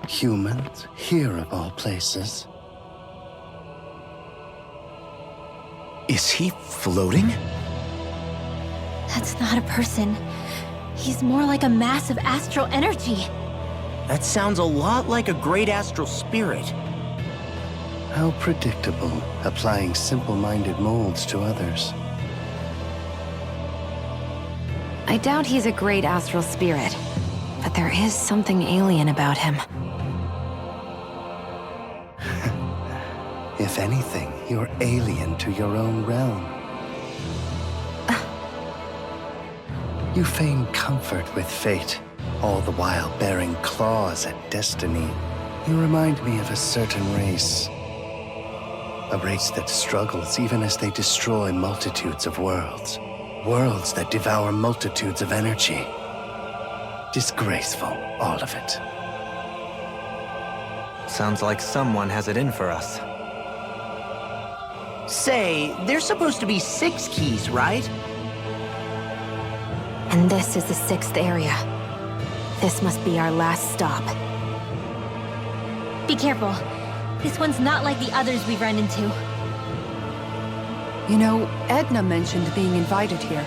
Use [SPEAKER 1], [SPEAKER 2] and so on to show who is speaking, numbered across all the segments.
[SPEAKER 1] Humans, here of all places.
[SPEAKER 2] Is he floating?
[SPEAKER 3] That's not a person. He's more like a mass of astral energy.
[SPEAKER 4] That sounds a lot like a great astral spirit.
[SPEAKER 1] How predictable, applying simple-minded molds to others.
[SPEAKER 5] I doubt he's a great astral spirit, but there is something alien about him.
[SPEAKER 1] If anything, you're alien to your own realm. You feign comfort with fate, all the while bearing claws at destiny. You remind me of a certain race. A race that struggles even as they destroy multitudes of worlds. Worlds that devour multitudes of energy. Disgraceful, all of it.
[SPEAKER 4] Sounds like someone has it in for us. Say, there's supposed to be 6 keys, right?
[SPEAKER 5] And this is the 6th area. This must be our last stop.
[SPEAKER 3] Be careful. This one's not like the others we've run into.
[SPEAKER 6] You know, Edna mentioned being invited here.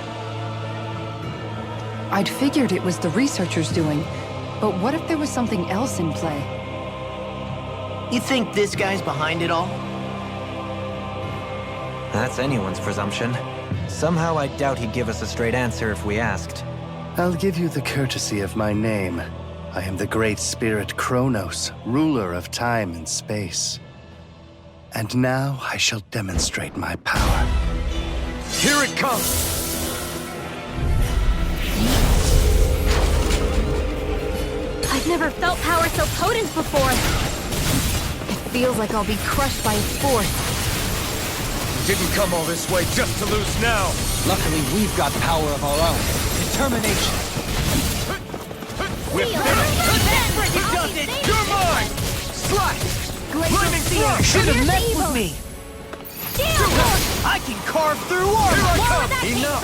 [SPEAKER 6] I'd figured it was the researchers doing, but what if there was something else in play?
[SPEAKER 4] You think this guy's behind it all? That's anyone's presumption. Somehow I doubt he'd give us a straight answer if we asked.
[SPEAKER 1] I'll give you the courtesy of my name. I am the great spirit Chronos, ruler of time and space. And now I shall demonstrate my power.
[SPEAKER 2] Here it comes!
[SPEAKER 3] I've never felt power so potent before.
[SPEAKER 5] It feels like I'll be crushed by its force.
[SPEAKER 2] Didn't come all this way just to lose now!
[SPEAKER 7] Luckily, we've got power of our own. Determination.
[SPEAKER 2] We're finished!
[SPEAKER 4] You does it!
[SPEAKER 2] You're mine! Slice! Flaming thrust!
[SPEAKER 4] Should have met with me! I can carve through armor!
[SPEAKER 2] Here I come!
[SPEAKER 4] Enough!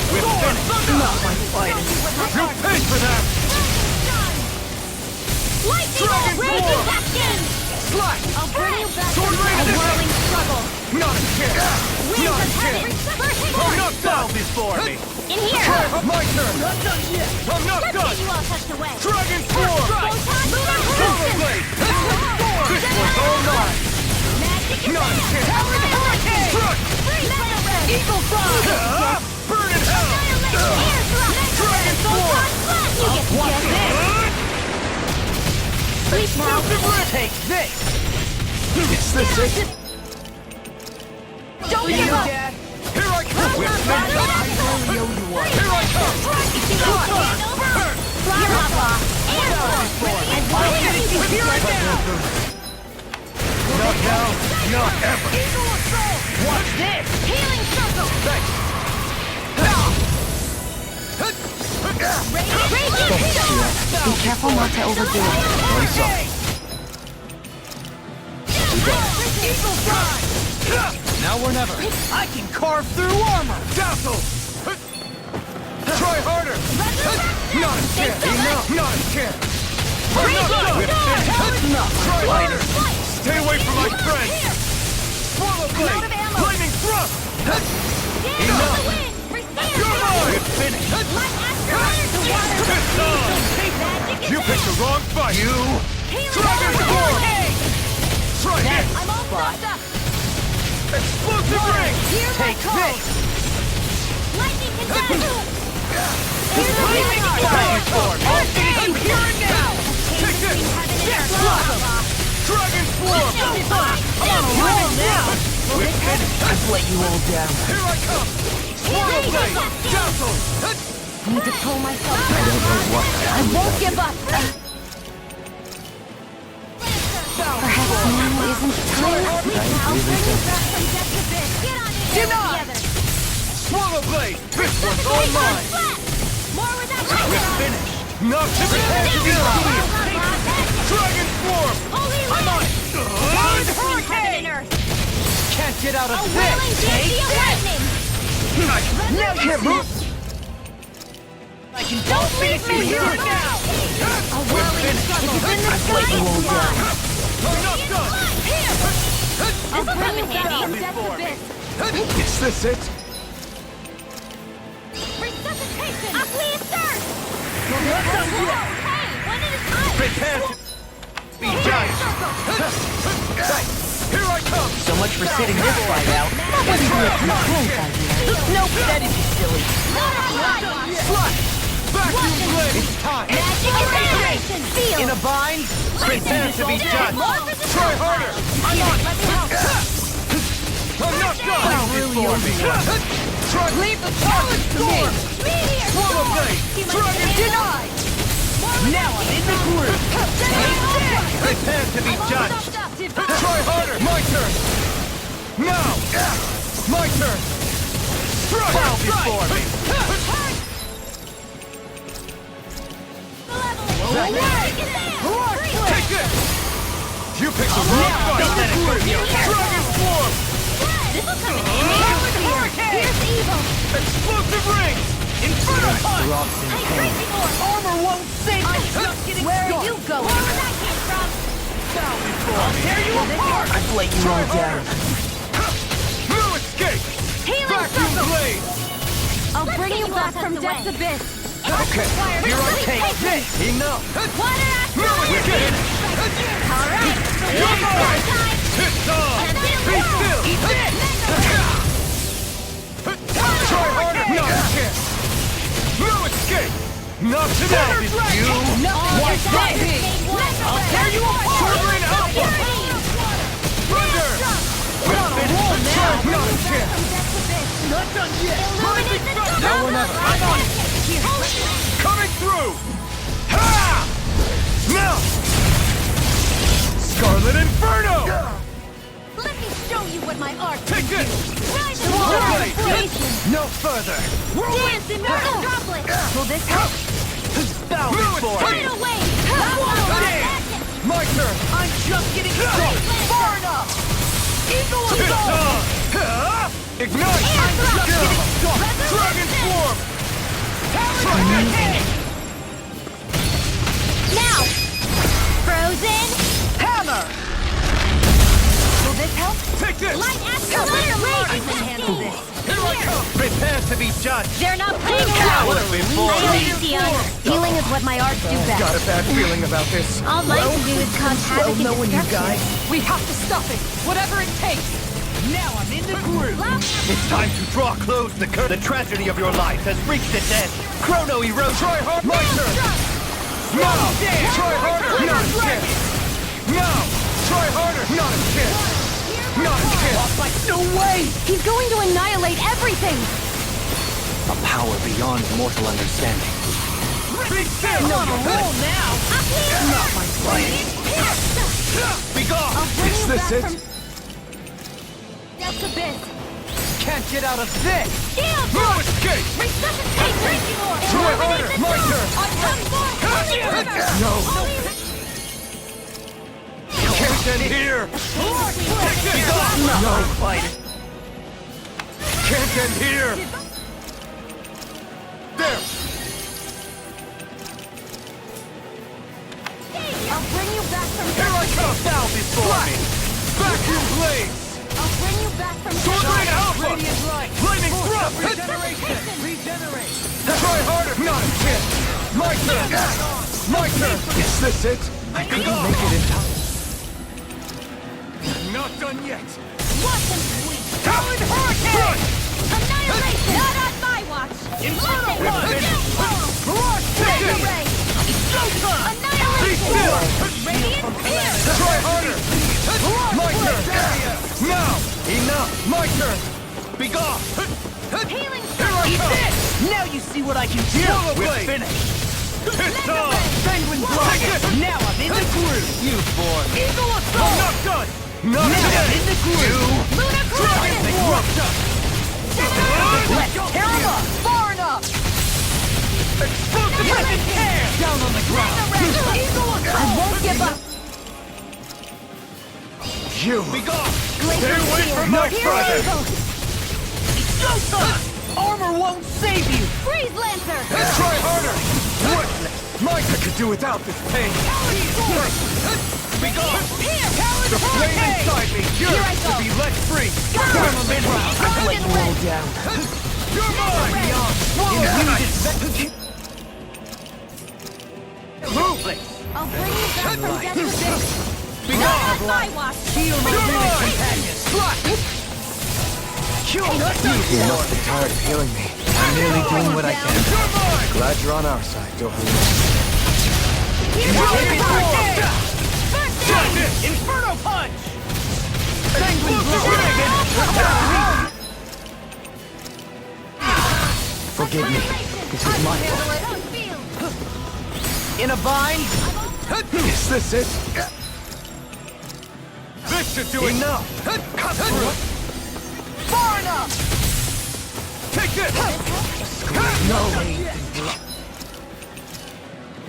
[SPEAKER 2] We're finished!
[SPEAKER 4] Not my fight!
[SPEAKER 2] You paid for that! Dragon Form! Slice!
[SPEAKER 3] I'll bring you back
[SPEAKER 2] Sword
[SPEAKER 3] from
[SPEAKER 2] Raid
[SPEAKER 3] a
[SPEAKER 2] this
[SPEAKER 3] whirling struggle.
[SPEAKER 2] Not a chance! Not a chance! I'm not
[SPEAKER 4] Bow
[SPEAKER 2] done!
[SPEAKER 4] before me!
[SPEAKER 3] In here!
[SPEAKER 2] My turn!
[SPEAKER 4] Not done yet!
[SPEAKER 2] I'm not
[SPEAKER 3] Let's
[SPEAKER 2] done!
[SPEAKER 3] get you all tucked away.
[SPEAKER 2] Dragon Form! Solar Blade! This one's all mine! Not a chance! Strike!
[SPEAKER 3] Eagle Frost!
[SPEAKER 2] Burn in hell! Dragon Form!
[SPEAKER 3] Watch this!
[SPEAKER 2] Explosive Rip!
[SPEAKER 4] Take this!
[SPEAKER 2] Is this it?
[SPEAKER 3] Don't
[SPEAKER 4] For you,
[SPEAKER 3] give up!
[SPEAKER 4] Dad!
[SPEAKER 2] Here I come!
[SPEAKER 4] With
[SPEAKER 2] Here I come!
[SPEAKER 4] Here I go!
[SPEAKER 2] Not now, not ever!
[SPEAKER 4] Watch this!
[SPEAKER 3] Healing circle!
[SPEAKER 2] Thanks!
[SPEAKER 5] Be careful not to overdo it.
[SPEAKER 2] Brace up.
[SPEAKER 4] Eagle Fly!
[SPEAKER 7] Now or never.
[SPEAKER 4] I can carve through armor!
[SPEAKER 2] Dazzle! Try harder! Not a chance! Enough! Not a chance! I'm not done! We're finished! Try harder! Stay away from my friend! Swallow Blade! Flaming Thrust! Enough! You're mine! We're finished! It's on! You picked the wrong fight! You! Dragon Form! Try it!
[SPEAKER 3] I'm all stopped up!
[SPEAKER 2] Explosive Ring!
[SPEAKER 4] Take this!
[SPEAKER 3] Lightning contest!
[SPEAKER 4] Flaming Dragon Form! I'll finish you here and now!
[SPEAKER 2] Take this! Dragon Form!
[SPEAKER 4] I'm on a roll now!
[SPEAKER 2] We're finished!
[SPEAKER 4] I've let you all down.
[SPEAKER 2] Here I come! Swallow Blade! Dazzle!
[SPEAKER 5] I need to pull myself
[SPEAKER 7] I
[SPEAKER 5] back.
[SPEAKER 7] don't know what
[SPEAKER 5] I won't give up. Perhaps now isn't the time?
[SPEAKER 4] Denied!
[SPEAKER 2] Swallow Blade! This one's all mine! We're finished! Not to be Dragon Form!
[SPEAKER 4] I'm on it!
[SPEAKER 3] Hurricane!
[SPEAKER 4] Can't get out of
[SPEAKER 3] A
[SPEAKER 4] this!
[SPEAKER 3] whirling
[SPEAKER 4] Take
[SPEAKER 3] dizzy
[SPEAKER 4] that!
[SPEAKER 3] lightning!
[SPEAKER 4] Now you can't move!
[SPEAKER 7] I can
[SPEAKER 3] Don't
[SPEAKER 7] finish
[SPEAKER 3] leave me
[SPEAKER 7] you
[SPEAKER 3] here
[SPEAKER 7] here
[SPEAKER 3] now! A whirling struggle. If it's in the sky, it's fly.
[SPEAKER 2] I'm not done!
[SPEAKER 3] Here! I'll bring you back from death's abyss.
[SPEAKER 2] Is this it?
[SPEAKER 3] Resuscitation! Please, sir! Hey, when it is time!
[SPEAKER 2] Prepare to be judged! Here I come!
[SPEAKER 7] So much for sitting this fight out. Nope, that is silly.
[SPEAKER 3] Not on my watch!
[SPEAKER 2] Slut! Vacuum blade! It's time!
[SPEAKER 3] Magic inspiration! Feel!
[SPEAKER 7] In a bind?
[SPEAKER 2] Prepare to be judged! Try harder! I'm not done! Bow before me! Try...
[SPEAKER 6] Leave the challenge to me!
[SPEAKER 3] Meteor!
[SPEAKER 2] Swallow blade! Dragon
[SPEAKER 6] Denied!
[SPEAKER 7] Now I'm in the groove.
[SPEAKER 2] Prepare to be judged! Try harder! My turn! Now! My turn! Strike! Bow before me! Take it! You picked the wrong fight!
[SPEAKER 7] Don't let it hurt you.
[SPEAKER 2] Dragon Swarm!
[SPEAKER 3] This'll come in handy! Here's evil!
[SPEAKER 2] Explosive rings! Inferno punch!
[SPEAKER 7] Armor won't save me. Just getting
[SPEAKER 3] Where are
[SPEAKER 7] started.
[SPEAKER 3] you going? Where did that came from?
[SPEAKER 2] Bow before me!
[SPEAKER 7] Tear you apart. I've let you all down.
[SPEAKER 2] No escape!
[SPEAKER 3] Healing
[SPEAKER 2] Vacuum
[SPEAKER 3] circle!
[SPEAKER 2] blade!
[SPEAKER 3] I'll bring you back from death's abyss!
[SPEAKER 2] Okay, here I take this! Enough!
[SPEAKER 3] Water
[SPEAKER 2] No
[SPEAKER 3] Astral!
[SPEAKER 2] escape!
[SPEAKER 3] Alright!
[SPEAKER 2] Come on!
[SPEAKER 3] Time!
[SPEAKER 2] It's on! Be still!
[SPEAKER 3] Eat this!
[SPEAKER 2] Try harder! Not a chance! No escape! Not today! You!
[SPEAKER 3] Watch this!
[SPEAKER 2] I'll tear you apart! Turbine Alpha! Thunder! Not a chance!
[SPEAKER 7] Not done yet.
[SPEAKER 3] Illuminate the dark!
[SPEAKER 7] Now or never. I'm on it.
[SPEAKER 2] Coming through! Ha! Now! Scarlet Inferno!
[SPEAKER 3] Let me show you what my art
[SPEAKER 2] Take
[SPEAKER 3] can
[SPEAKER 2] it!
[SPEAKER 3] do! Rise to
[SPEAKER 2] Swallow
[SPEAKER 3] water
[SPEAKER 2] blade!
[SPEAKER 3] inspiration!
[SPEAKER 2] No further!
[SPEAKER 3] Dance in mortal droplet!
[SPEAKER 7] Will this help? Bow before
[SPEAKER 3] Put
[SPEAKER 7] me.
[SPEAKER 3] it away!
[SPEAKER 2] My turn!
[SPEAKER 7] I'm just getting started. Far enough. Eagle
[SPEAKER 2] It's
[SPEAKER 7] assault.
[SPEAKER 2] on! Ha! Ignite!
[SPEAKER 7] I'm just getting started.
[SPEAKER 2] Dragon Swarm!
[SPEAKER 7] Try that.
[SPEAKER 3] Now! Frozen!
[SPEAKER 7] Hammer. Will this help?
[SPEAKER 2] Take this!
[SPEAKER 3] Light Astral Rage!
[SPEAKER 7] can handle this.
[SPEAKER 2] Here I come! Prepare to be judged!
[SPEAKER 3] They're not playing
[SPEAKER 2] Cower
[SPEAKER 3] around!
[SPEAKER 2] before
[SPEAKER 3] I
[SPEAKER 2] me!
[SPEAKER 3] owe you the honor. Healing is what my arts do best.
[SPEAKER 2] Got a bad feeling about this.
[SPEAKER 3] All I can do is cause havoc and destruction.
[SPEAKER 6] We have to stop it, whatever it takes!
[SPEAKER 7] Now I'm in the groove.
[SPEAKER 2] It's time to draw close the curtain. The tragedy of your life has reached its end. Chrono erosion. Try hard. My turn. Now. Try harder. Not a chance. Now. Try harder. Not a chance. Not a chance.
[SPEAKER 7] No way.
[SPEAKER 3] He's going to annihilate everything!
[SPEAKER 4] A power beyond mortal understanding.
[SPEAKER 2] Be still.
[SPEAKER 7] On a roll now.
[SPEAKER 2] Not my fight. Be gone.
[SPEAKER 3] I'll bring
[SPEAKER 2] Is
[SPEAKER 3] you
[SPEAKER 2] this
[SPEAKER 3] back
[SPEAKER 2] it?
[SPEAKER 3] from death's abyss!
[SPEAKER 7] Can't get out of this.
[SPEAKER 3] Shield!
[SPEAKER 2] No escape.
[SPEAKER 3] Resuscitate Tracy Moore!
[SPEAKER 2] Try harder. My turn. No. Can't end here. Be gone. No fight. Can't end here. There.
[SPEAKER 3] I'll bring you back from
[SPEAKER 2] Here I come. Bow before me. Vacuum blades.
[SPEAKER 3] I'll bring you back from
[SPEAKER 2] Turbine Alpha.
[SPEAKER 7] Radiant light.
[SPEAKER 2] Lightning thrust.
[SPEAKER 7] Regenerate.
[SPEAKER 2] Try harder. Not a chance. My turn. My turn. Is this it? I couldn't make it in time. Not done yet.
[SPEAKER 3] Watch him sweep!
[SPEAKER 2] Talon Hurricane.
[SPEAKER 3] Annihilation! Not on my watch!
[SPEAKER 2] Inferno
[SPEAKER 3] Listen!
[SPEAKER 2] Barrage
[SPEAKER 3] Mega
[SPEAKER 2] Ticket.
[SPEAKER 3] Ray!
[SPEAKER 2] Be
[SPEAKER 3] Annihilation!
[SPEAKER 2] still.
[SPEAKER 3] Radiant Spear!
[SPEAKER 2] Try harder. My turn. Now. Enough. My turn. Be gone.
[SPEAKER 3] Healing
[SPEAKER 2] Here I come.
[SPEAKER 7] Now you see what I can do.
[SPEAKER 2] Swallow
[SPEAKER 7] We're
[SPEAKER 2] blade.
[SPEAKER 7] finished.
[SPEAKER 2] It's on.
[SPEAKER 7] Penguin
[SPEAKER 2] Take
[SPEAKER 7] block.
[SPEAKER 2] it.
[SPEAKER 7] Now I'm in the groove. You born. Eagle
[SPEAKER 2] I'm
[SPEAKER 7] assault.
[SPEAKER 2] not done. Not
[SPEAKER 7] Now I'm
[SPEAKER 2] today.
[SPEAKER 7] in the groove.
[SPEAKER 3] Lunar
[SPEAKER 2] Dragon
[SPEAKER 3] Cruiser!
[SPEAKER 2] Disruptor.
[SPEAKER 7] Let's tear him up. Far enough.
[SPEAKER 2] Explosive weapon.
[SPEAKER 7] Down on the ground.
[SPEAKER 3] I won't give up!
[SPEAKER 2] You. Be gone. Stay away
[SPEAKER 3] Spear.
[SPEAKER 2] from my
[SPEAKER 3] Here
[SPEAKER 2] brother.
[SPEAKER 3] we go.
[SPEAKER 7] Armor power won't save you!
[SPEAKER 3] Freeze Lancer!
[SPEAKER 2] Try harder! Worthless! Micah could do without this pain! Be gone!
[SPEAKER 3] Here!
[SPEAKER 2] The flame inside me
[SPEAKER 3] Here I
[SPEAKER 2] yearns to
[SPEAKER 3] go.
[SPEAKER 2] be let free!
[SPEAKER 3] Let you all
[SPEAKER 7] down.
[SPEAKER 2] You're mine! Moveless!
[SPEAKER 3] I'll bring you back from death to this.
[SPEAKER 2] Be
[SPEAKER 3] Not
[SPEAKER 2] gone!
[SPEAKER 3] on my watch!
[SPEAKER 7] Heal my
[SPEAKER 2] You're
[SPEAKER 7] living
[SPEAKER 2] mine!
[SPEAKER 7] companions!
[SPEAKER 4] You must be tired of healing me. I'm merely doing what I can.
[SPEAKER 2] You're mine!
[SPEAKER 4] Glad you're on our side, Dohu.
[SPEAKER 3] Here's your birthday!
[SPEAKER 7] Inferno punch!
[SPEAKER 4] Forgive me. This is my fault.
[SPEAKER 7] In a bind?
[SPEAKER 2] Is this it? This should do it! Enough! Cut through!
[SPEAKER 7] Far enough!
[SPEAKER 2] Take this!
[SPEAKER 4] No.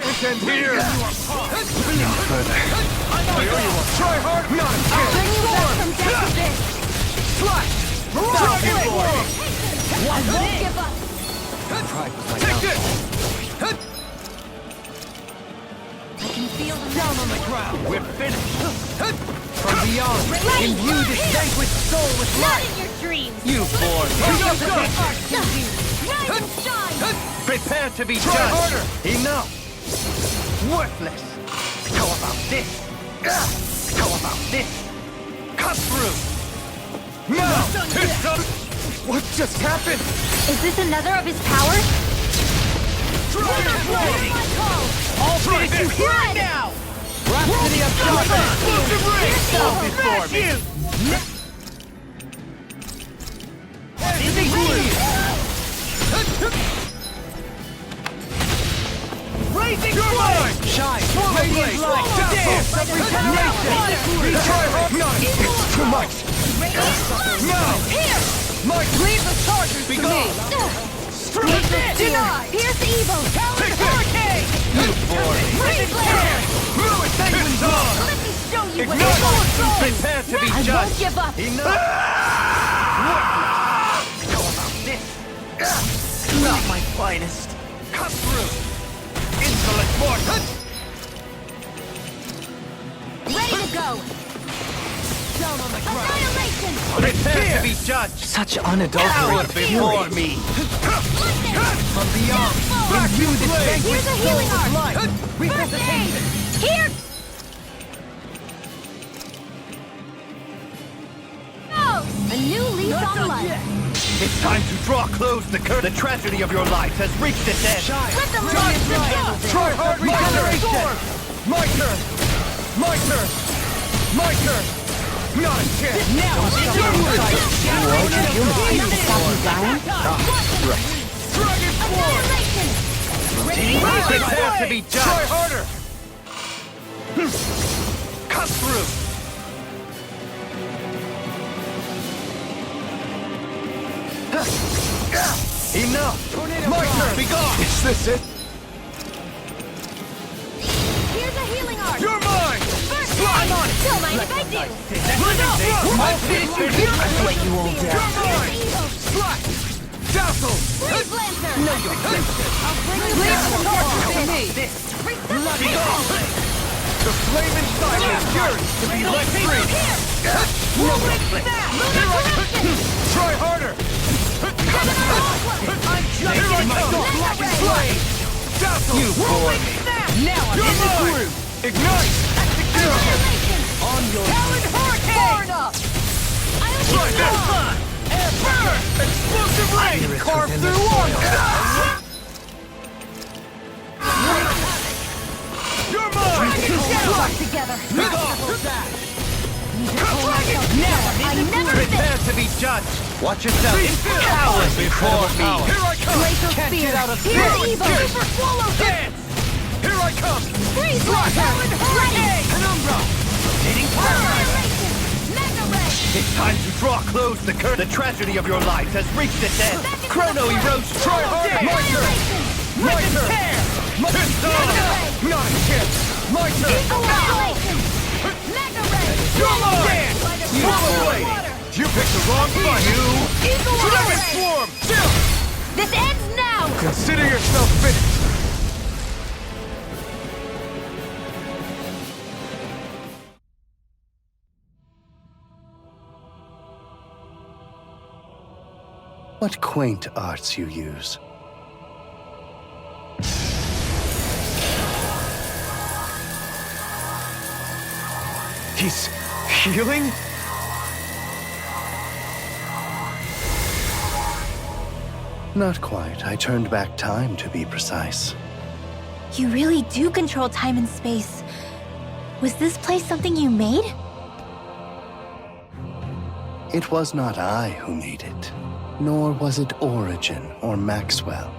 [SPEAKER 2] It ends here!
[SPEAKER 4] No further.
[SPEAKER 2] Try hard! Not a chance!
[SPEAKER 3] Bring you back from death to this.
[SPEAKER 2] Slash!
[SPEAKER 3] I won't give up.
[SPEAKER 4] Pride was my
[SPEAKER 2] Take
[SPEAKER 4] downfall.
[SPEAKER 2] this!
[SPEAKER 3] I can feel the
[SPEAKER 7] Down on the ground! We're finished! From beyond, imbue this vanquished soul with
[SPEAKER 3] Not
[SPEAKER 7] life!
[SPEAKER 3] in your dreams.
[SPEAKER 7] You born!
[SPEAKER 3] Rise and shine.
[SPEAKER 7] Prepare to be
[SPEAKER 2] Try
[SPEAKER 7] judged!
[SPEAKER 2] harder!
[SPEAKER 7] Enough! Worthless! How about this? How about this? Cut through!
[SPEAKER 2] Now! What just happened?
[SPEAKER 3] Is this another of his powers?
[SPEAKER 7] All finish you here and now! Rhapsody of Darkness! Go before me! Raising flame! Shine! Radiant light! Dance of regeneration!
[SPEAKER 2] Try hard! No! It's too much! No!
[SPEAKER 3] Here!
[SPEAKER 7] Leave the chargers to me! Deny!
[SPEAKER 3] Pierce evil!
[SPEAKER 2] Take this!
[SPEAKER 7] You born!
[SPEAKER 3] Freeze Lancer!
[SPEAKER 2] Move it! It's on!
[SPEAKER 3] Let me show you what
[SPEAKER 2] Ignite!
[SPEAKER 3] it's all for!
[SPEAKER 7] Prepare to be
[SPEAKER 3] I won't
[SPEAKER 7] judged!
[SPEAKER 3] give up!
[SPEAKER 7] Enough! How about this? Not my finest! Cut through! Insolent mortal!
[SPEAKER 3] Ready to go!
[SPEAKER 7] Down on the ground!
[SPEAKER 3] Annihilation!
[SPEAKER 7] Prepare to be judged!
[SPEAKER 4] Such
[SPEAKER 7] Power
[SPEAKER 4] unadulterated
[SPEAKER 7] before
[SPEAKER 4] fury.
[SPEAKER 7] me!
[SPEAKER 3] Listen!
[SPEAKER 7] From beyond! Imbue this
[SPEAKER 3] Here's
[SPEAKER 7] vanquished
[SPEAKER 3] a
[SPEAKER 7] soul
[SPEAKER 3] healing
[SPEAKER 7] with
[SPEAKER 3] art!
[SPEAKER 7] life!
[SPEAKER 3] First
[SPEAKER 7] Resuscitation!
[SPEAKER 3] aid! Here! Go! A new lease on life!
[SPEAKER 7] It's time to draw close the curtain. The tragedy of your life has reached its end.
[SPEAKER 3] Let them learn to go!
[SPEAKER 2] Try hard!
[SPEAKER 7] Regeneration!
[SPEAKER 2] My turn! My turn! My turn! Not a chance!
[SPEAKER 7] Now,
[SPEAKER 2] Dragon Form!
[SPEAKER 3] Annihilation!
[SPEAKER 7] prepare to be
[SPEAKER 2] Try
[SPEAKER 7] judged.
[SPEAKER 2] harder!
[SPEAKER 7] Cut through. Enough.
[SPEAKER 2] My turn!
[SPEAKER 7] Be gone.
[SPEAKER 2] Is this it?
[SPEAKER 3] Here's a healing art!
[SPEAKER 2] You're mine!
[SPEAKER 3] First aid! Don't mind if I do!
[SPEAKER 7] I'll finish your
[SPEAKER 3] Here's
[SPEAKER 7] I'll let you all down.
[SPEAKER 3] Here's evil!
[SPEAKER 2] Slash! Dazzle!
[SPEAKER 3] Freeze Lancer!
[SPEAKER 7] No, you
[SPEAKER 3] I'll bring you back from death to this!
[SPEAKER 7] This.
[SPEAKER 3] Resuscitation!
[SPEAKER 2] The flame inside me yearns to be let free!
[SPEAKER 3] Move it back! Move it direction!
[SPEAKER 2] Try harder!
[SPEAKER 7] I'm just
[SPEAKER 2] Here I
[SPEAKER 7] getting
[SPEAKER 2] come!
[SPEAKER 7] myself
[SPEAKER 3] Mega
[SPEAKER 7] black and
[SPEAKER 3] ray.
[SPEAKER 7] flame.
[SPEAKER 2] Dazzle!
[SPEAKER 7] You boy. Now I'm
[SPEAKER 2] You're
[SPEAKER 7] in the
[SPEAKER 2] mine!
[SPEAKER 7] groove.
[SPEAKER 2] Ignite!
[SPEAKER 3] Annihilation!
[SPEAKER 7] On your Talon Hurricane. Far enough.
[SPEAKER 3] I'll
[SPEAKER 2] Try
[SPEAKER 3] do
[SPEAKER 2] this!
[SPEAKER 3] more!
[SPEAKER 7] Air burn. Explosive rain.
[SPEAKER 4] Spirits
[SPEAKER 7] Carve
[SPEAKER 4] within the
[SPEAKER 7] through armor.
[SPEAKER 2] You're mine!
[SPEAKER 3] Work together!
[SPEAKER 7] Now
[SPEAKER 3] I never
[SPEAKER 7] prepare to be judged. Watch yourself. Cower before me.
[SPEAKER 2] Here I come!
[SPEAKER 3] Glacial
[SPEAKER 7] Can't
[SPEAKER 3] Spear!
[SPEAKER 7] get out of
[SPEAKER 3] Here's
[SPEAKER 7] sight.
[SPEAKER 3] evil!
[SPEAKER 7] Super swallow dance.
[SPEAKER 2] Here I come!
[SPEAKER 3] Freeze Lancer! Ready!
[SPEAKER 7] Penumbra. Hitting power.
[SPEAKER 3] Annihilation! Mega ray!
[SPEAKER 7] It's time to draw close the curtain. The tragedy of your life has reached its end. Chrono erodes.
[SPEAKER 2] Try harder! My turn!
[SPEAKER 3] Annihilation!
[SPEAKER 2] My turn! It's on! Not a chance! My turn!
[SPEAKER 3] Annihilation! Mega ray!
[SPEAKER 2] You're mine!
[SPEAKER 3] Swallow
[SPEAKER 2] Swallow blade! You picked the wrong fight!
[SPEAKER 3] Eagle
[SPEAKER 2] Dragon
[SPEAKER 3] ray!
[SPEAKER 2] Swarm! Down!
[SPEAKER 3] This ends now!
[SPEAKER 2] Consider yourself finished!
[SPEAKER 1] What quaint arts you use.
[SPEAKER 2] He's healing?
[SPEAKER 1] Not quite. I turned back time, to be precise.
[SPEAKER 3] You really do control time and space. Was this place something you made?
[SPEAKER 1] It was not I who made it, nor was it Origin or Maxwell.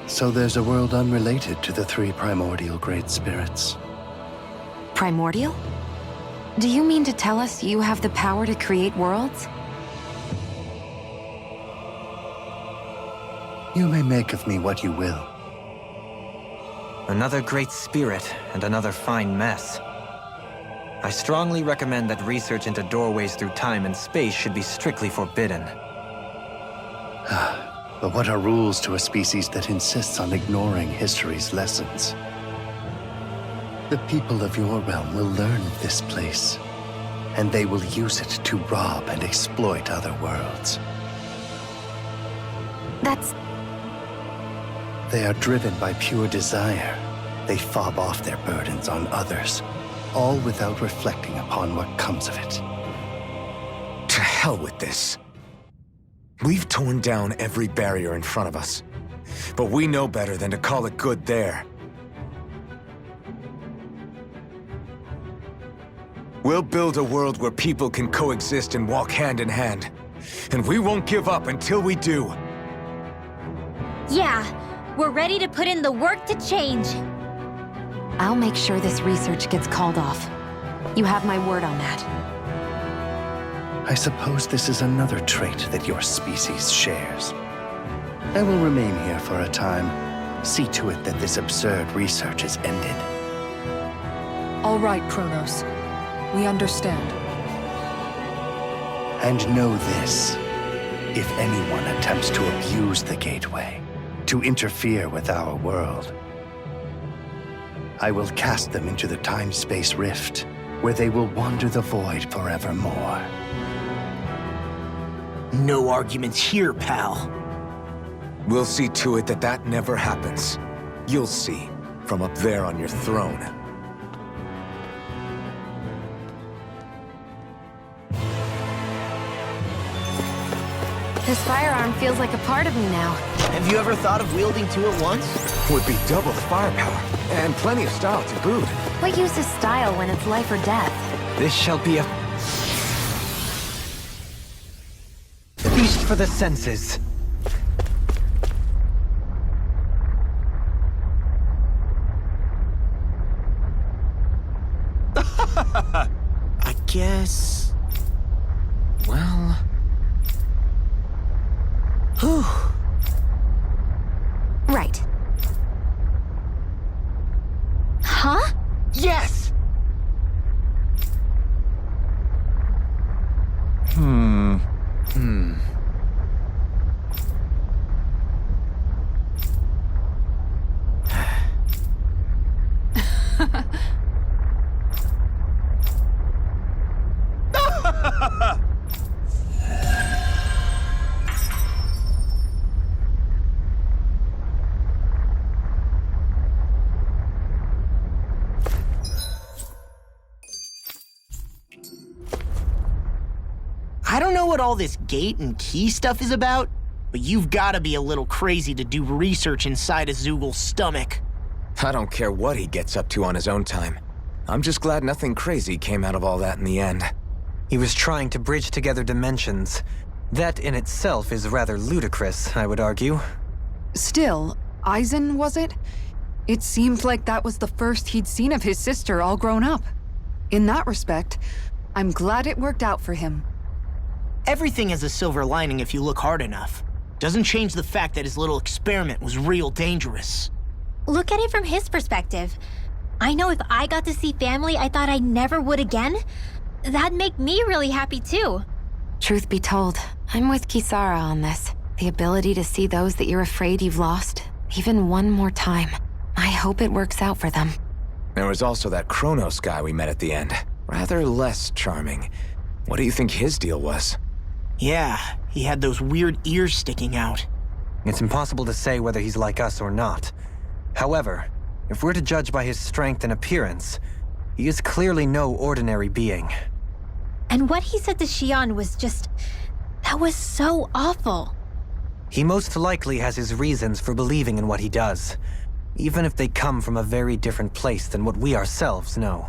[SPEAKER 1] So there's a world unrelated to the three primordial great spirits.
[SPEAKER 5] Primordial? Do you mean to tell us you have the power to create worlds?
[SPEAKER 1] You may make of me what you will.
[SPEAKER 4] Another great spirit and another fine mess. I strongly recommend that research into doorways through time and space should be strictly forbidden.
[SPEAKER 1] But what are rules to a species that insists on ignoring history's lessons? The people of your realm will learn of this place, and they will use it to rob and exploit other worlds.
[SPEAKER 5] That's...
[SPEAKER 1] They are driven by pure desire. They fob off their burdens on others, all without reflecting upon what comes of it.
[SPEAKER 2] To hell with this. We've torn down every barrier in front of us, but we know better than to call it good there. We'll build a world where people can coexist and walk hand in hand, and we won't give up until we do.
[SPEAKER 3] Yeah, we're ready to put in the work to change.
[SPEAKER 5] I'll make sure this research gets called off. You have my word on that.
[SPEAKER 1] I suppose this is another trait that your species shares. I will remain here for a time. See to it that this absurd research is ended.
[SPEAKER 6] All right, Chronos. We understand.
[SPEAKER 1] And know this. If anyone attempts to abuse the Gateway, to interfere with our world, I will cast them into the time-space rift, where they will wander the void forevermore.
[SPEAKER 7] No arguments here, pal.
[SPEAKER 2] We'll see to it that that never happens. You'll see, from up there on your throne.
[SPEAKER 5] This firearm feels like a part of me now.
[SPEAKER 7] Have you ever thought of wielding two at once?
[SPEAKER 2] Would be double the firepower, and plenty of style to boot.
[SPEAKER 5] What use is style when it's life or death?
[SPEAKER 4] This shall be a feast for the senses.
[SPEAKER 7] I guess... Well... Whew.
[SPEAKER 5] Right.
[SPEAKER 3] Huh?
[SPEAKER 7] Yes! I don't know what all this gate and key stuff is about, but you've gotta be a little crazy to do research inside a Zoogl's stomach.
[SPEAKER 2] I don't care what he gets up to on his own time. I'm just glad nothing crazy came out of all that in the end.
[SPEAKER 4] He was trying to bridge together dimensions. That in itself is rather ludicrous, I would argue.
[SPEAKER 6] Still, Eisen, was it? It seemed like that was the first he'd seen of his sister all grown up. In that respect, I'm glad it worked out for him.
[SPEAKER 7] Everything has a silver lining if you look hard enough. Doesn't change the fact that his little experiment was real dangerous.
[SPEAKER 3] Look at it from his perspective. I know if I got to see family I thought I never would again, that'd make me really happy too.
[SPEAKER 5] Truth be told, I'm with Kisara on this. The ability to see those that you're afraid you've lost, even one more time. I hope it works out for them.
[SPEAKER 8] There was also that Chronos guy we met at the end. Rather less charming. What do you think his deal was?
[SPEAKER 7] Yeah, he had those weird ears sticking out.
[SPEAKER 4] It's impossible to say whether he's like us or not. However, if we're to judge by his strength and appearance, he is clearly no ordinary being.
[SPEAKER 3] And what he said to Xion was just... that was so awful.
[SPEAKER 4] He most likely has his reasons for believing in what he does, even if they come from a very different place than what we ourselves know.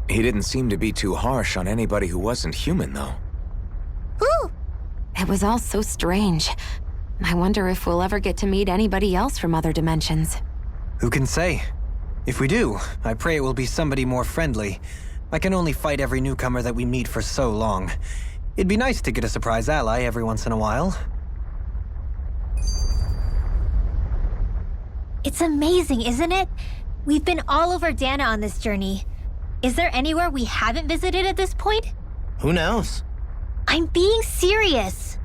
[SPEAKER 8] He didn't seem to be too harsh on anybody who wasn't human, though.
[SPEAKER 3] Ooh!
[SPEAKER 5] It was all so strange. I wonder if we'll ever get to meet anybody else from other dimensions.
[SPEAKER 4] Who can say? If we do, I pray it will be somebody more friendly. I can only fight every newcomer that we meet for so long. It'd be nice to get a surprise ally every once in a while.
[SPEAKER 3] It's amazing, isn't it? We've been all over Dana on this journey. Is there anywhere we haven't visited at this point?
[SPEAKER 7] Who knows?
[SPEAKER 3] I'm being serious.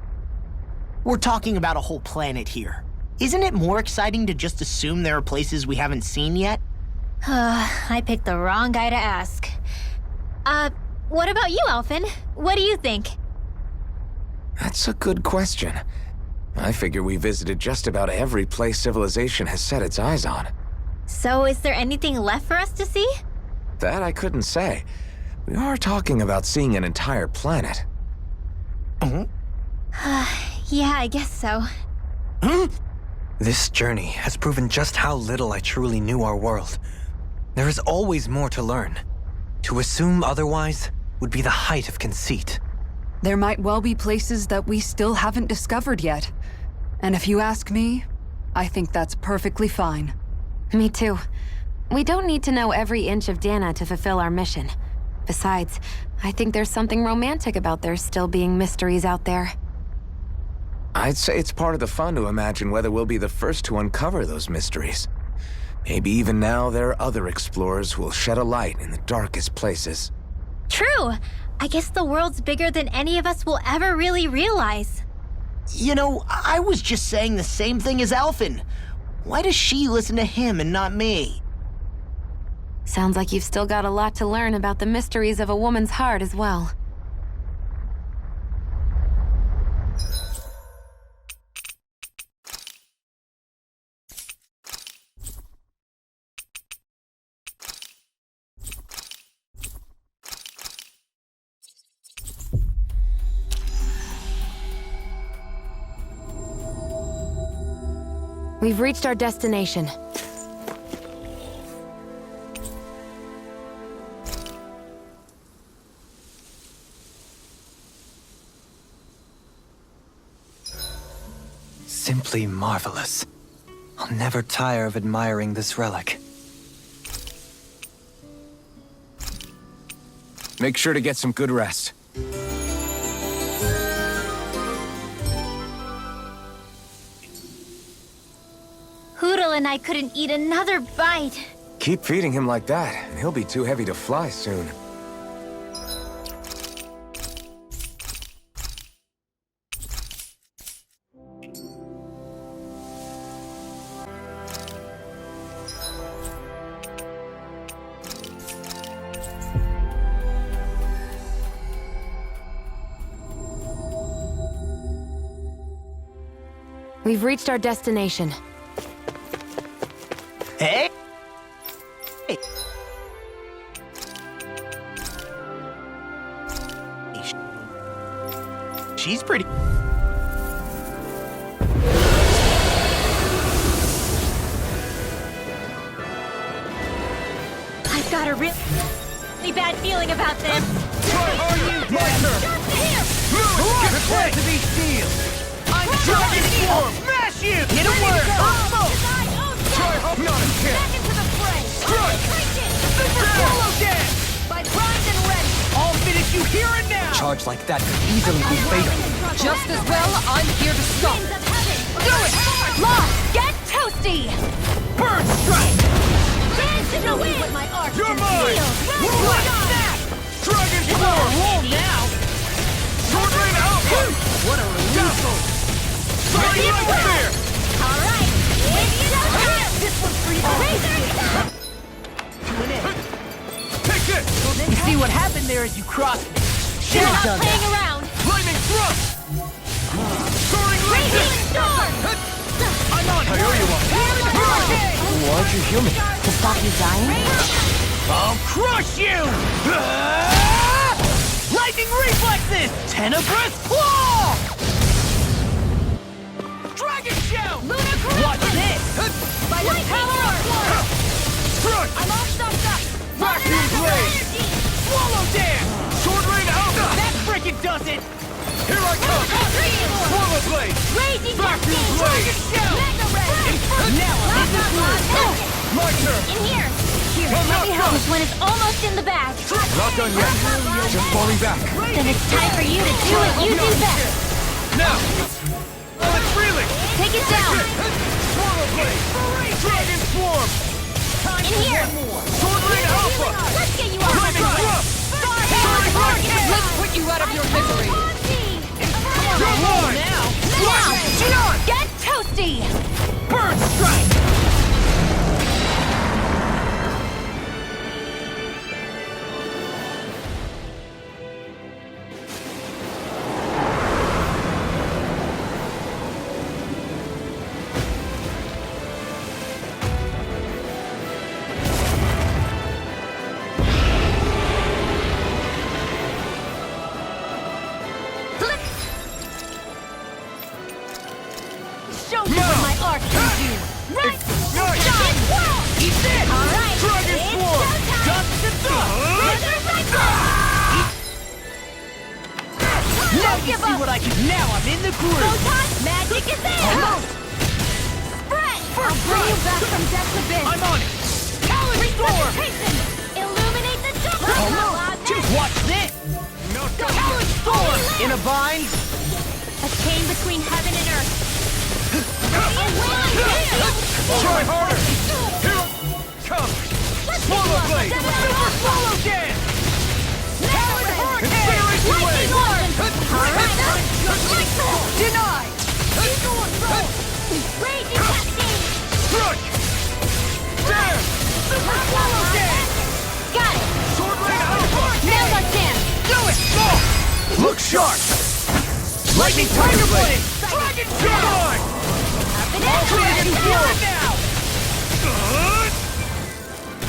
[SPEAKER 7] We're talking about a whole planet here. Isn't it more exciting to just assume there are places we haven't seen yet?
[SPEAKER 3] I picked the wrong guy to ask. What about you, Alphen? What do you think?
[SPEAKER 8] That's a good question. I figure we visited just about every place civilization has set its eyes on.
[SPEAKER 3] So is there anything left for us to see?
[SPEAKER 8] That I couldn't say. We are talking about seeing an entire planet.
[SPEAKER 3] Yeah, I guess so.
[SPEAKER 4] This journey has proven just how little I truly knew our world. There is always more to learn. To assume otherwise would be the height of conceit.
[SPEAKER 6] There might well be places that we still haven't discovered yet. And if you ask me, I think that's perfectly fine.
[SPEAKER 5] Me too. We don't need to know every inch of Dana to fulfill our mission. Besides, I think there's something romantic about there still being mysteries out there.
[SPEAKER 8] I'd say it's part of the fun to imagine whether we'll be the first to uncover those mysteries. Maybe even now there are other explorers who will shed a light in the darkest places.
[SPEAKER 3] True! I guess the world's bigger than any of us will ever really realize.
[SPEAKER 7] You know, I was just saying the same thing as Alphen. Why does she listen to him and not me?
[SPEAKER 5] Sounds like you've still got a lot to learn about the mysteries of a woman's heart as well. We've reached our destination.
[SPEAKER 4] Simply marvelous. I'll never tire of admiring this relic.
[SPEAKER 8] Make sure to get some good rest.
[SPEAKER 3] Hoodle and I couldn't eat another bite.
[SPEAKER 8] Keep feeding him like that, and he'll be too heavy to fly soon.
[SPEAKER 5] We've reached our destination.
[SPEAKER 7] Hey! Hey. She's pretty.
[SPEAKER 3] I've got a really bad feeling about this.
[SPEAKER 2] Try harder! My turn! Move! Get close to these steals! I'm Dragon Form! Smash you! Hit him work! Try hard! Not a chance!
[SPEAKER 3] Back into the fray!
[SPEAKER 2] Strike!
[SPEAKER 3] Super
[SPEAKER 2] Solo dance!
[SPEAKER 3] By primed and ready!
[SPEAKER 2] I'll finish you here and now!
[SPEAKER 4] Charge like that could easily be fatal.
[SPEAKER 6] Just as well, I'm here to stop.
[SPEAKER 3] Winds of heaven!
[SPEAKER 2] Do it!
[SPEAKER 3] Lost! Get toasty!
[SPEAKER 2] Bird strike!
[SPEAKER 3] Dance in the wind! With my arch
[SPEAKER 2] You're
[SPEAKER 3] and
[SPEAKER 2] mine!
[SPEAKER 3] steel!
[SPEAKER 2] Right! Snap! Dragon Form! Roll now! Sword Rain out! What a relief! Strike
[SPEAKER 7] there as you crossed me.
[SPEAKER 3] They're
[SPEAKER 7] Should've
[SPEAKER 3] not
[SPEAKER 7] done
[SPEAKER 3] playing
[SPEAKER 7] that.
[SPEAKER 3] around.
[SPEAKER 2] Lightning thrust! Soaring
[SPEAKER 3] Raging
[SPEAKER 2] lightning!
[SPEAKER 3] storm!
[SPEAKER 2] I'm on it! I owe you one.
[SPEAKER 8] Aren't you human?
[SPEAKER 5] To stop you dying?
[SPEAKER 7] I'll crush you! Lightning reflexes! Tenebrous claw! Dragon shell! Watch this!
[SPEAKER 3] By the power of
[SPEAKER 2] Crush!
[SPEAKER 3] I'm all stuffed up.
[SPEAKER 2] Vacuum blade!
[SPEAKER 7] Swallow dance!
[SPEAKER 2] Sword rain alpha!
[SPEAKER 7] That frickin' does it!
[SPEAKER 2] Here I come! Swallow blade!
[SPEAKER 3] Raging
[SPEAKER 2] Vacuum
[SPEAKER 3] Cascade!
[SPEAKER 2] blade!
[SPEAKER 7] Shell!
[SPEAKER 3] Mega Red!
[SPEAKER 7] Now I'm in the groove!
[SPEAKER 2] My turn!
[SPEAKER 3] In here! Here,
[SPEAKER 2] I'm
[SPEAKER 3] let
[SPEAKER 2] not
[SPEAKER 3] me help.
[SPEAKER 2] done.
[SPEAKER 3] This one is almost in the bag.
[SPEAKER 2] Not done yet. Just falling back.
[SPEAKER 3] Then it's time for you to do what you do best.
[SPEAKER 2] Now! Oh, it's reeling!
[SPEAKER 3] Take it down.
[SPEAKER 2] Swallow blade! Dragon swarm!
[SPEAKER 3] In here.
[SPEAKER 2] Sword rain alpha!
[SPEAKER 3] Let's get you off the
[SPEAKER 2] Lightning
[SPEAKER 3] front.
[SPEAKER 2] thrust! Soaring lightning!
[SPEAKER 6] Let's put you out of your misery.
[SPEAKER 2] You're mine!
[SPEAKER 3] Now, get toasty.
[SPEAKER 7] Bird strike!
[SPEAKER 3] Show you what my art can do. Right.
[SPEAKER 2] Ignite!
[SPEAKER 3] Shine.
[SPEAKER 7] Eat this!
[SPEAKER 3] All right.
[SPEAKER 2] Dragon
[SPEAKER 3] it's
[SPEAKER 2] swarm!
[SPEAKER 3] showtime.
[SPEAKER 7] Dust to dust! Now you see what I can. Now I'm in the groove!
[SPEAKER 3] Showtime. Magic is in.
[SPEAKER 7] Almost.
[SPEAKER 3] Spread. I'll bring you back from death's abyss.
[SPEAKER 7] I'm on it! Talon storm!
[SPEAKER 3] Resuscitation. Illuminate the jungle.
[SPEAKER 7] Just watch this! Talon storm! In a bind?
[SPEAKER 3] A chain between heaven and earth.
[SPEAKER 2] Try harder! Here! Come! Swallow blade!
[SPEAKER 7] Super swallow dance! Talon
[SPEAKER 2] Incineration wave!
[SPEAKER 6] Denied!
[SPEAKER 3] Raging Cascade.
[SPEAKER 2] Strike! Dance!
[SPEAKER 7] Super swallow dance!
[SPEAKER 3] Got it.
[SPEAKER 2] Sword rain alpha!
[SPEAKER 3] Now's our chance.
[SPEAKER 7] Do it!
[SPEAKER 2] Look sharp! Lightning tiger blade!
[SPEAKER 7] Dragon
[SPEAKER 2] You're
[SPEAKER 7] shell!
[SPEAKER 2] mine!
[SPEAKER 7] Dragon sword now!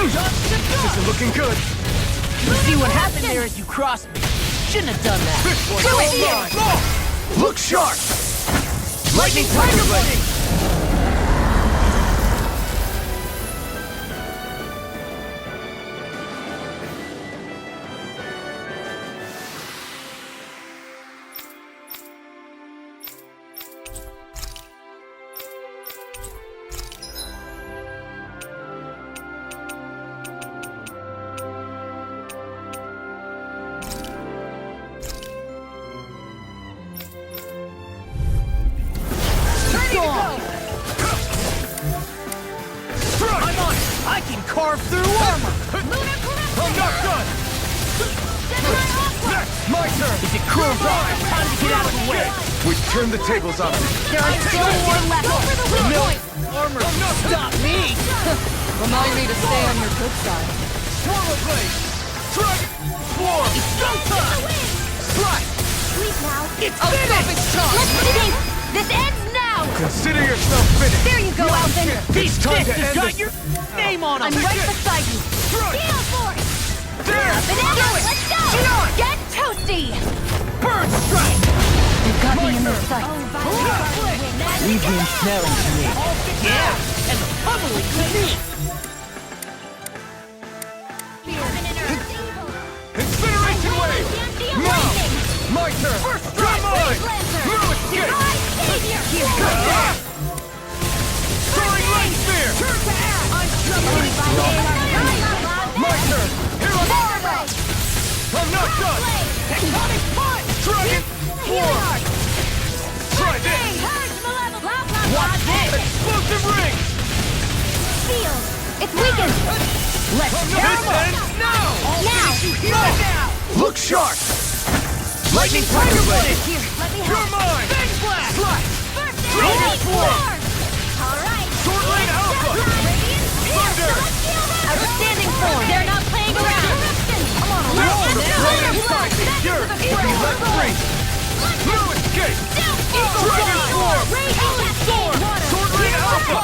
[SPEAKER 2] This isn't looking good.
[SPEAKER 7] You see what happened there as you crossed me? Shouldn't have done that.
[SPEAKER 2] This one's all mine! Look sharp! Lightning tiger blade!
[SPEAKER 7] I'm on it! I can carve through armor!
[SPEAKER 2] I'm not done! Next, my turn!
[SPEAKER 7] Is it Chronos? Time to get out of the way!
[SPEAKER 2] We've turned the tables on him.
[SPEAKER 7] There are still more left! No armor can stop me!
[SPEAKER 6] Remind me to stay on your good side.
[SPEAKER 2] Swallow blade! Dragon swarm!
[SPEAKER 7] It's showtime!
[SPEAKER 2] Strike!
[SPEAKER 3] Sleep now.
[SPEAKER 7] It's
[SPEAKER 6] I'll stop
[SPEAKER 7] finished!
[SPEAKER 6] his charge!
[SPEAKER 3] Let's begin. This ends now.
[SPEAKER 2] Consider yourself finished!
[SPEAKER 3] There you go, Alvin.
[SPEAKER 7] These
[SPEAKER 2] time
[SPEAKER 7] fists
[SPEAKER 2] to
[SPEAKER 7] has
[SPEAKER 2] end
[SPEAKER 7] got
[SPEAKER 2] this.
[SPEAKER 7] your name on
[SPEAKER 3] I'm
[SPEAKER 7] them!
[SPEAKER 3] right beside you.
[SPEAKER 2] Strike!
[SPEAKER 3] Gale Force.
[SPEAKER 2] Dance!
[SPEAKER 3] Banana, let's go. Get toasty.
[SPEAKER 7] Bird strike!
[SPEAKER 3] You got me in the sight.
[SPEAKER 7] Leave the ensnaring to me. Yeah, and the pummeling to me!
[SPEAKER 2] Incineration wave! Now! My turn! Come on! No escape! Soaring light spear! My turn! Here I go! I'm not done!
[SPEAKER 7] Tectonic punch!
[SPEAKER 2] Dragon swarm! Try this!
[SPEAKER 7] Watch this!
[SPEAKER 2] Explosive ring!
[SPEAKER 3] It's weakened.
[SPEAKER 7] Let's
[SPEAKER 2] This
[SPEAKER 7] tear 'em up!
[SPEAKER 2] ends now!
[SPEAKER 3] Now.
[SPEAKER 2] Look sharp! Lightning tiger blade!
[SPEAKER 3] Let me
[SPEAKER 2] You're
[SPEAKER 3] help.
[SPEAKER 2] mine!
[SPEAKER 7] Big blast!
[SPEAKER 2] Slash!
[SPEAKER 3] First
[SPEAKER 2] Dragon
[SPEAKER 3] aid.
[SPEAKER 2] swarm!
[SPEAKER 3] All right.
[SPEAKER 2] Sword rain alpha! Thunder!
[SPEAKER 3] Outstanding form. They're not playing around. I'm on a roll now.
[SPEAKER 2] be let free! No escape! Dragon Form! Talon Storm! Sword Rain Alpha!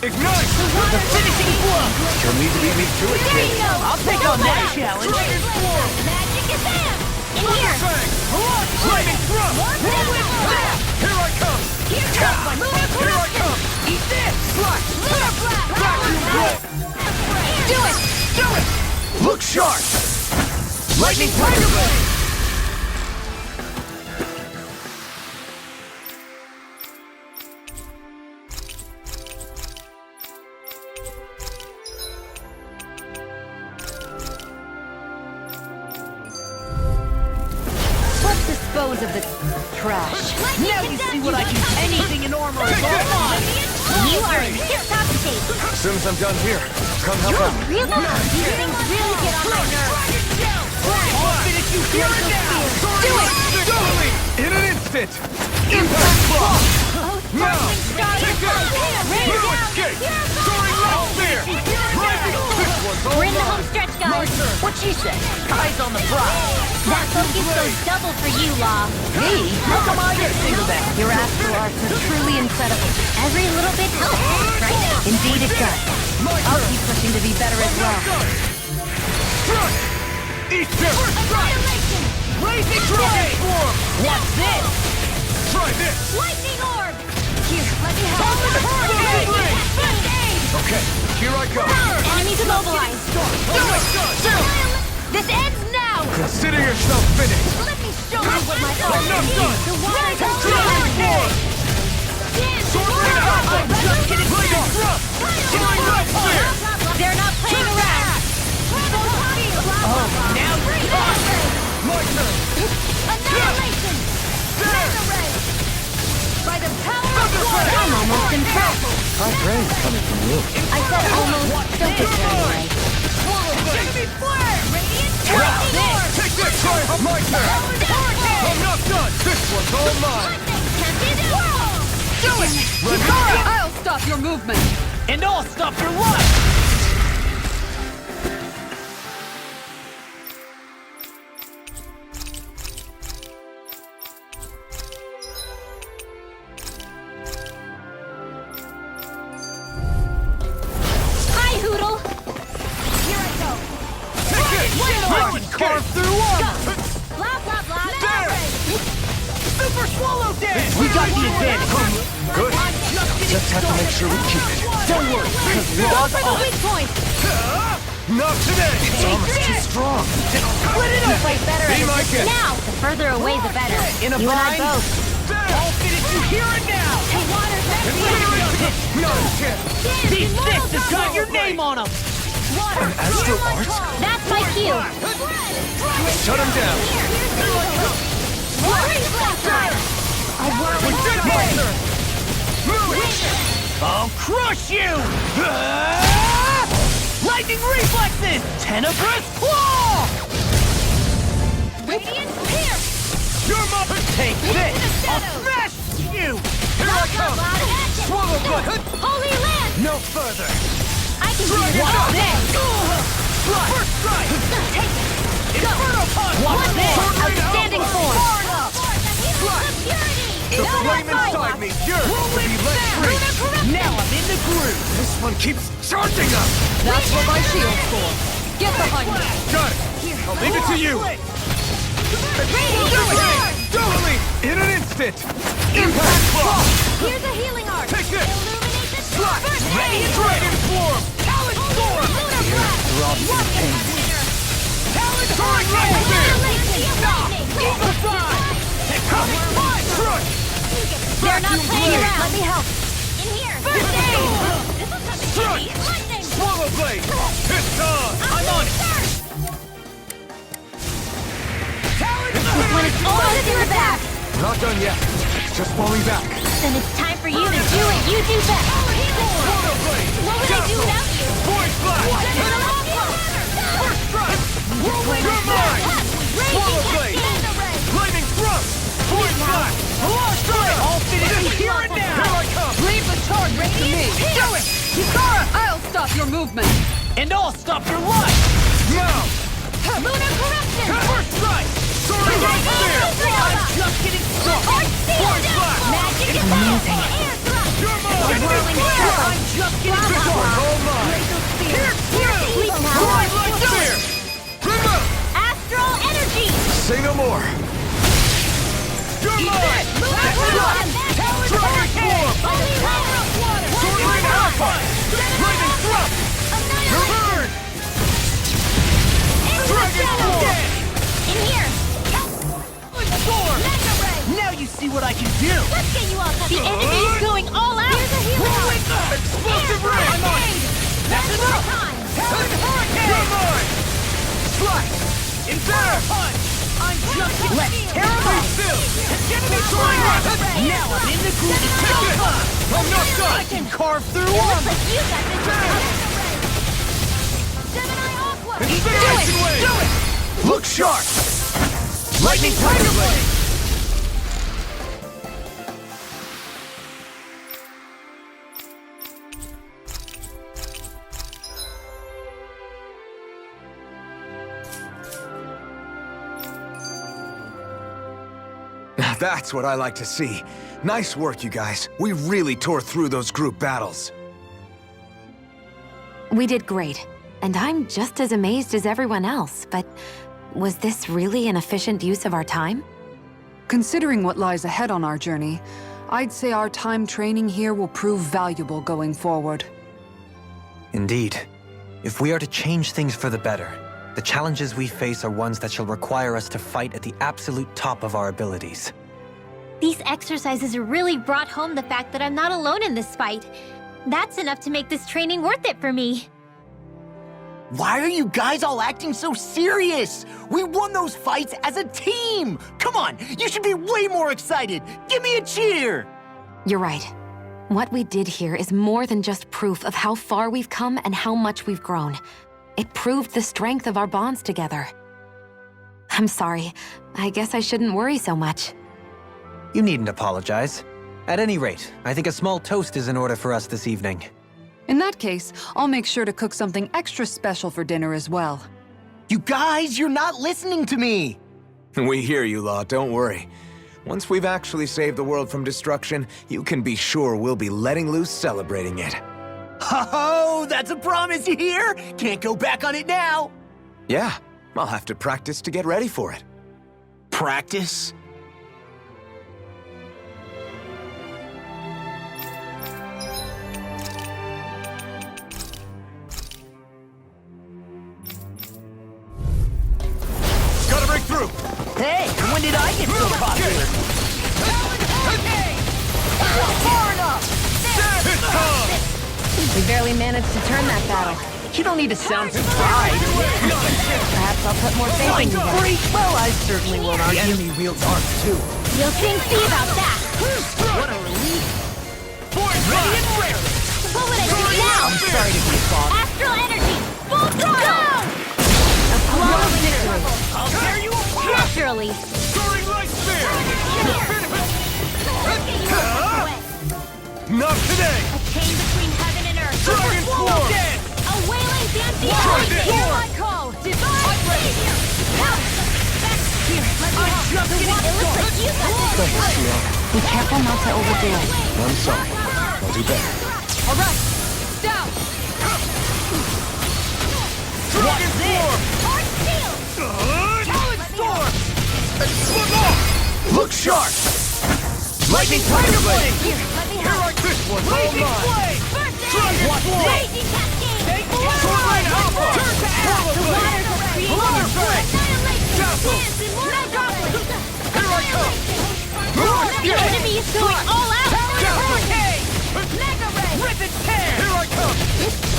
[SPEAKER 2] Ignite!
[SPEAKER 7] The finishing blow!
[SPEAKER 8] You'll need to beat me to it, kid.
[SPEAKER 7] I'll take on that challenge.
[SPEAKER 2] Dragon Form!
[SPEAKER 3] Magic is there! In
[SPEAKER 2] Thunder
[SPEAKER 3] here!
[SPEAKER 2] Fang! Lightning Thrust!
[SPEAKER 3] Whirlwind Blast!
[SPEAKER 2] Here I come!
[SPEAKER 3] Here comes my
[SPEAKER 2] Here I come!
[SPEAKER 7] Eat this!
[SPEAKER 2] Slash!
[SPEAKER 3] Lunar Blast!
[SPEAKER 2] Vacuum Blow!
[SPEAKER 3] Do it!
[SPEAKER 2] Do it! Look sharp! Lightning Tiger Blade!
[SPEAKER 5] Let's dispose of this trash.
[SPEAKER 7] Now you see what I can. Anything in armor is all mine.
[SPEAKER 3] You are in tip-top shape.
[SPEAKER 8] As soon as I'm done here, come help out.
[SPEAKER 3] Really? These things really get on my nerves.
[SPEAKER 7] I'll finish you here and now.
[SPEAKER 2] Do it! Totally! In an instant! Impact Block! Now! Take it! No escape! Soaring Light Spear! Rising! This one's all
[SPEAKER 3] We're in the
[SPEAKER 2] mine!
[SPEAKER 3] home stretch,
[SPEAKER 2] My
[SPEAKER 3] guys.
[SPEAKER 2] turn!
[SPEAKER 7] What she said? Eyes on the prize.
[SPEAKER 3] That focus goes double for you, Law.
[SPEAKER 7] Me? How come I get singled out?
[SPEAKER 5] Your astral arts are truly incredible.
[SPEAKER 3] Every little bit helps, right?
[SPEAKER 5] Indeed it does. I'll keep pushing to be better as well.
[SPEAKER 2] Strike! Eat this!
[SPEAKER 3] Annihilation!
[SPEAKER 7] Raising Dragon Form! What's this?
[SPEAKER 2] Try this!
[SPEAKER 3] Lightning Orb! Here, let me help.
[SPEAKER 2] First aid! Okay, here I go!
[SPEAKER 3] Enemies immobilized.
[SPEAKER 2] Do it! Still!
[SPEAKER 3] This ends now!
[SPEAKER 2] Consider yourself finished!
[SPEAKER 3] Let me show you what my
[SPEAKER 2] I'm not done!
[SPEAKER 3] The water's
[SPEAKER 2] Dragon Form! Sword Rain Alpha! Lightning Thrust! Soaring Light Spear!
[SPEAKER 3] They're not playing around!
[SPEAKER 7] Oh, now you're talking!
[SPEAKER 2] My turn!
[SPEAKER 3] Annihilation!
[SPEAKER 2] There!
[SPEAKER 3] By the power of
[SPEAKER 2] Thunder
[SPEAKER 3] Chronos!
[SPEAKER 2] Fang!
[SPEAKER 3] I'm almost impressed!
[SPEAKER 8] High praise coming from you.
[SPEAKER 3] I said almost. Don't get carried away.
[SPEAKER 2] Swallow Blade!
[SPEAKER 3] Enemy flare! Radiant
[SPEAKER 2] Drop
[SPEAKER 3] lightning
[SPEAKER 2] this!
[SPEAKER 3] orb!
[SPEAKER 2] Take this! Try my turn! I'm not done! This one's all mine!
[SPEAKER 3] Can't be the world!
[SPEAKER 7] Do it!
[SPEAKER 6] I'll stop your movement!
[SPEAKER 7] And I'll stop your life!
[SPEAKER 3] Hi, Hoodle! Here I go!
[SPEAKER 2] Take it!
[SPEAKER 7] I can carve through armor!
[SPEAKER 3] Blah, blah, blah!
[SPEAKER 2] There!
[SPEAKER 7] Super Swallow Dance! We got the advantage!
[SPEAKER 8] Good. Just have to make sure we keep it.
[SPEAKER 7] Don't worry, because Law's
[SPEAKER 3] For the
[SPEAKER 7] on it!
[SPEAKER 3] weak point!
[SPEAKER 2] Not today!
[SPEAKER 8] It's almost too strong.
[SPEAKER 7] Split it up!
[SPEAKER 3] Fight better
[SPEAKER 2] Be
[SPEAKER 3] at a
[SPEAKER 2] my
[SPEAKER 3] distance.
[SPEAKER 2] guest.
[SPEAKER 3] Now, the further away, the better.
[SPEAKER 7] In a
[SPEAKER 3] You and I
[SPEAKER 7] bind?
[SPEAKER 3] both.
[SPEAKER 7] I'll finish you here and now!
[SPEAKER 3] Hey, water's
[SPEAKER 2] Not a chance!
[SPEAKER 7] These fists have got your name on them!
[SPEAKER 3] Water!
[SPEAKER 8] Astral arts?
[SPEAKER 3] That's my cue!
[SPEAKER 2] Shut him down!
[SPEAKER 3] A whirling
[SPEAKER 2] Take my turn! Move it!
[SPEAKER 7] I'll crush you! Lightning reflexes! Tenebrous claw!
[SPEAKER 3] Radiant pierce!
[SPEAKER 2] You're my...
[SPEAKER 7] Take this! I'll smash you!
[SPEAKER 2] Here I come! Swallow Blade!
[SPEAKER 3] Holy land!
[SPEAKER 2] No further!
[SPEAKER 3] I can do this
[SPEAKER 7] What's
[SPEAKER 3] all day!
[SPEAKER 7] this? First strike!
[SPEAKER 3] Take it!
[SPEAKER 7] Inferno punch!
[SPEAKER 3] What's this?
[SPEAKER 2] Sword Rain
[SPEAKER 3] Outstanding
[SPEAKER 2] Alpha!
[SPEAKER 3] form!
[SPEAKER 7] Far enough!
[SPEAKER 2] The flame inside me yearns to be let free!
[SPEAKER 7] Now I'm in the groove!
[SPEAKER 2] This one keeps charging us!
[SPEAKER 6] That's what my shield's for. Get behind me!
[SPEAKER 2] Got it! I'll leave it to you! Totally! In an instant! Impact Block!
[SPEAKER 3] Here's a healing arc!
[SPEAKER 2] Take this!
[SPEAKER 3] Illuminate the
[SPEAKER 2] Slash!
[SPEAKER 3] first
[SPEAKER 2] Ready
[SPEAKER 3] aid!
[SPEAKER 2] Dragon Form! Talon Storm!
[SPEAKER 3] Lunar Blast! What the clear!
[SPEAKER 2] Talon Soaring Light Spear!
[SPEAKER 3] Annihilation! Lightning!
[SPEAKER 2] Eagle Side! Crush!
[SPEAKER 3] They're not playing
[SPEAKER 2] Blade!
[SPEAKER 3] around! Let me help! In here! First aid! This will come in
[SPEAKER 2] Strike!
[SPEAKER 3] handy! Lightning!
[SPEAKER 2] Swallow Blade! It's on!
[SPEAKER 3] I'm on it!
[SPEAKER 2] Talon
[SPEAKER 3] This one is almost in the back!
[SPEAKER 8] Not done yet. Just falling back.
[SPEAKER 3] Then it's time for you to do what you do best!
[SPEAKER 2] Swallow Blade!
[SPEAKER 3] What would I do without you?
[SPEAKER 2] Void Blast! First strike! You're mine! Swallow Blade! Lightning Thrust! Void Blast!
[SPEAKER 7] I'll finish you here and
[SPEAKER 2] Here
[SPEAKER 7] now!
[SPEAKER 2] I come!
[SPEAKER 6] Leave the target to me!
[SPEAKER 7] Do it! Kikara!
[SPEAKER 6] I'll stop your movement!
[SPEAKER 7] And I'll stop your life!
[SPEAKER 2] Now!
[SPEAKER 3] Lunar corruption!
[SPEAKER 2] First strike! Soaring just getting started! Force blast!
[SPEAKER 5] Amazing.
[SPEAKER 2] You're mine! I'm just getting started! All mine! Here! Right like there! Remote!
[SPEAKER 3] Astral energy!
[SPEAKER 2] Say no more! You're mine! Dragon form! Sword rain alpha! Lightning thrust! You're burned! Dragon form!
[SPEAKER 3] In here!
[SPEAKER 2] Storm! Now you see what I can do!
[SPEAKER 3] Let's get you all covered. The enemy is going all out! Here's a hero!
[SPEAKER 2] Explosive ray! I'm on!
[SPEAKER 3] That's enough! Time!
[SPEAKER 2] You're mine! Slice! Inferno punch! Let's tear him up! Soaring rush! Now I'm in the groove! Take it! I'm not done! I can carve through
[SPEAKER 3] It looks
[SPEAKER 2] one!
[SPEAKER 3] like you got this Gemini Aqua!
[SPEAKER 2] Incineration wave! Do it! Look sharp! Lightning Tiger Blade!
[SPEAKER 8] That's what I like to see. Nice work, you guys. We really tore through those group battles.
[SPEAKER 5] We did great. And I'm just as amazed as everyone else, but was this really an efficient use of our time?
[SPEAKER 6] Considering what lies ahead on our journey, I'd say our time training here will prove valuable going forward.
[SPEAKER 4] Indeed. If we are to change things for the better, the challenges we face are ones that shall require us to fight at the absolute top of our abilities.
[SPEAKER 3] These exercises really brought home the fact that I'm not alone in this fight. That's enough to make this training worth it for me.
[SPEAKER 7] Why are you guys all acting so serious? We won those fights as a team! Come on, you should be way more excited! Give me a cheer!
[SPEAKER 5] You're right. What we did here is more than just proof of how far we've come and how much we've grown. It proved the strength of our bonds together. I'm sorry. I guess I shouldn't worry so much.
[SPEAKER 4] You needn't apologize. At any rate, I think a small toast is in order for us this evening.
[SPEAKER 6] In that case, I'll make sure to cook something extra special for dinner as well.
[SPEAKER 7] You guys, you're not listening to me!
[SPEAKER 8] We hear you, Law, don't worry. Once we've actually saved the world from destruction, you can be sure we'll be letting loose celebrating it.
[SPEAKER 7] Ho-ho! That's a promise, you hear? Can't go back on it now!
[SPEAKER 8] Yeah, I'll have to practice to get ready for it.
[SPEAKER 7] Practice?
[SPEAKER 2] Gotta break through!
[SPEAKER 7] Hey, when did I get so popular? Far enough!
[SPEAKER 2] It's time!
[SPEAKER 5] We barely managed to turn that battle.
[SPEAKER 7] You don't need to sound surprised.
[SPEAKER 5] Perhaps I'll put more faith in you then.
[SPEAKER 7] Freak! Well, I certainly won't
[SPEAKER 8] The
[SPEAKER 7] argue.
[SPEAKER 8] enemy wields arms too.
[SPEAKER 3] You'll soon see about that.
[SPEAKER 7] What a relief!
[SPEAKER 2] Force blast!
[SPEAKER 3] What would I do now?
[SPEAKER 7] I'm sorry to be a father.
[SPEAKER 3] Astral energy! Full throttle! A flawless victory.
[SPEAKER 2] I'll tear you apart!
[SPEAKER 3] Naturally.
[SPEAKER 2] Soaring light spear!
[SPEAKER 3] A
[SPEAKER 2] Not today!
[SPEAKER 3] chain between heaven and earth.
[SPEAKER 2] Dragon form!
[SPEAKER 3] A wailing dancing
[SPEAKER 2] Dragon
[SPEAKER 3] lightning.
[SPEAKER 2] form!
[SPEAKER 3] I call. Divine savior. Help! Here, let me help.
[SPEAKER 2] just getting
[SPEAKER 3] It looks like you got this.
[SPEAKER 8] Thanks, Leon.
[SPEAKER 5] Be careful not to overdo it.
[SPEAKER 8] I'm sorry. I'll do better.
[SPEAKER 3] All right. Down.
[SPEAKER 2] Dragon form!
[SPEAKER 3] Hard steel.
[SPEAKER 2] Talon storm! And slip off! Look sharp! Lightning Tiger Blade!
[SPEAKER 3] Here, let me
[SPEAKER 2] Here
[SPEAKER 3] help.
[SPEAKER 2] like this one, all mine!
[SPEAKER 3] First aid.
[SPEAKER 2] Dragon form!
[SPEAKER 3] Raging cascade.
[SPEAKER 2] Sword rain alpha!
[SPEAKER 3] Turn to
[SPEAKER 2] Turbo
[SPEAKER 3] the
[SPEAKER 2] blade!
[SPEAKER 3] waters are creating
[SPEAKER 2] Water blade!
[SPEAKER 3] annihilation.
[SPEAKER 2] Dazzle!
[SPEAKER 3] Dance in one goblin.
[SPEAKER 2] Here I come!
[SPEAKER 3] The enemy is going all out.
[SPEAKER 2] Dazzle!
[SPEAKER 3] Mega ray.
[SPEAKER 2] Rip and tear! Here I come!